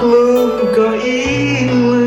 lúc có ý lên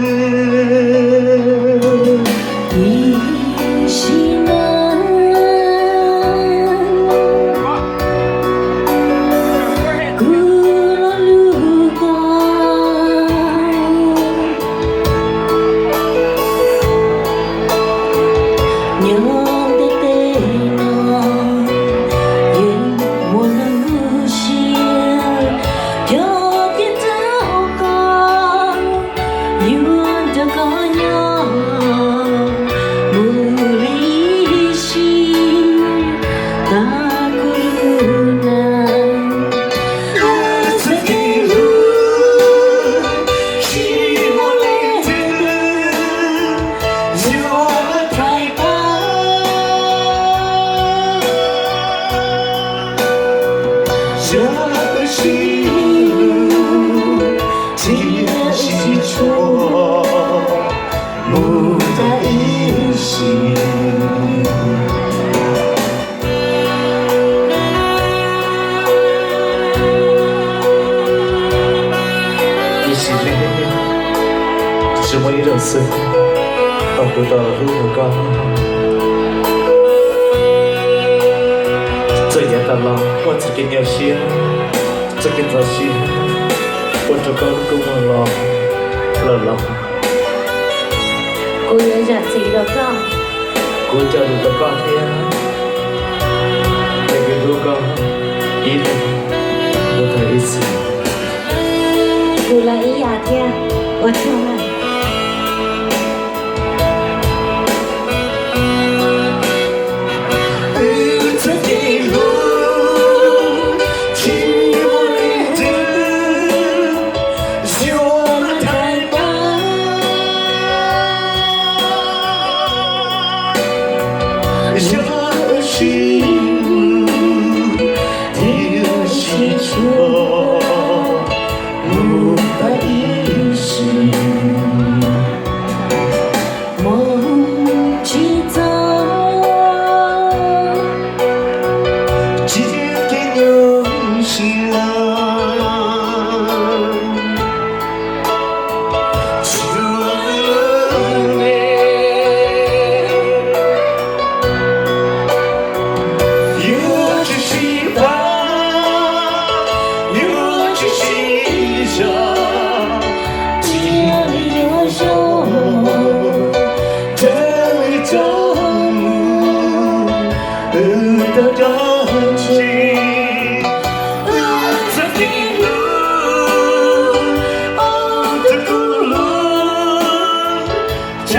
这心路皆是错，不在一心。一起嘞，只为了死，到不到路高。这也到了，我自己要写，自己做写，我就搞个我了。cô nhớ giặt gì đâu con cô cho được cho con thế để cái đứa con ý này một thời ý gì cô là ý giặt thế ở trong này这心路的是错，不在一心。梦起早，今天又醒了。的真情，这条路，这苦路，找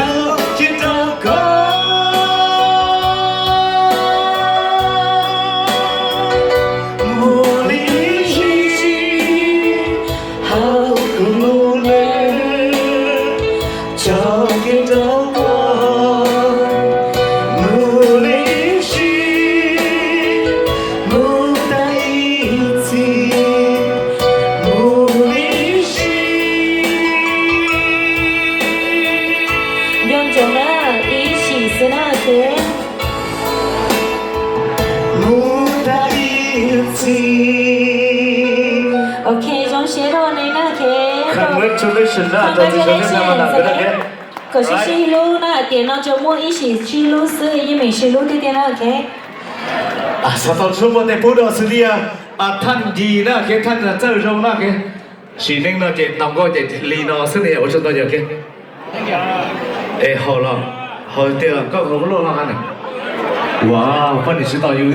见祷告，我离心，好苦路呢，找见祷告。OK, giống chế độ này nè thế. Congratulations đó, cho tôi cho nên là cái đó. Có sự chi lưu nè, tiền nó cho mua ý chỉ chi lưu sư, ý mình chi lưu cái tiền nào thế. À, sao tao chưa mua tiền bút đó xử lý à? À, thân gì đó, cái thân là chơi râu đó cái. Chỉ nên là cái nằm gọi cái lì nó xử lý ở chỗ đó cái. Ê, hò lo, hò tiền có không có lo nào này. Wow, phần này sẽ tao yêu